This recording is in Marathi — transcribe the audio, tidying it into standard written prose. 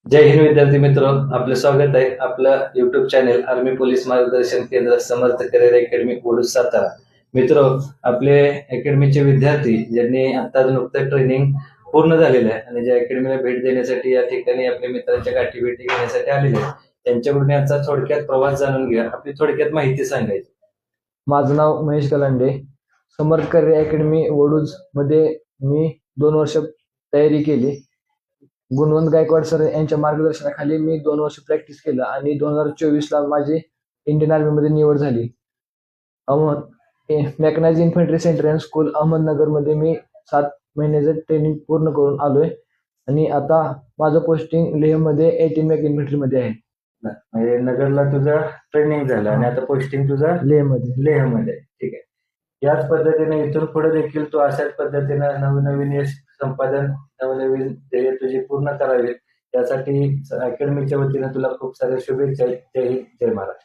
जय हिंद विद्यार्थी मित्र, आपलं स्वागत आहे आपलं युट्यूब चॅनेल आर्मी पोलीस मार्गदर्शन केंद्र समर्थ करिअर अकॅडमी वडूज सातारा. मित्र, आपले अकॅडमीचे विद्यार्थी ज्यांनी आता नुकतं ट्रेनिंग पूर्ण झालेलं आहे आणि ज्या अकॅडमीला भेट देण्यासाठी या ठिकाणी आपल्या मित्रांच्या गाठी भेटी घेण्यासाठी आलेले आहेत, त्यांच्याकडून याचा थोडक्यात प्रवास जाणून घ्या. आपली थोडक्यात माहिती सांगायची. माझं नाव महेश कलांडे. समर्थ करिअर अकॅडमी वडूज मध्ये मी 2 वर्ष तयारी केली. गुणवंत गायकवाड सर यांच्या मार्गदर्शनाखाली मी 2 वर्ष प्रॅक्टिस केलं आणि 2024 ला माझी इंडियन आर्मी मध्ये निवड झाली. Mechanised infantry centre and school Ahmednagar मध्ये मी 7 महिन्याचं ट्रेनिंग पूर्ण करून आलोय आणि आता माझं पोस्टिंग लेह मध्ये 18 मॅक इन्फंट्री मध्ये आहे. म्हणजे नगरला तुझं ट्रेनिंग झालं आणि आता पोस्टिंग तुझं लेहमध्ये. ठीक आहे. याच पद्धतीने इथून पुढे देखील तू अशाच पद्धतीने नवनवीन यश संपादन, नवनवीन ध्येय तुझी पूर्ण करावी यासाठी अकॅडमीच्या वतीने तुला खूप साऱ्या शुभेच्छा. जय हिंद, जय महाराष्ट्र.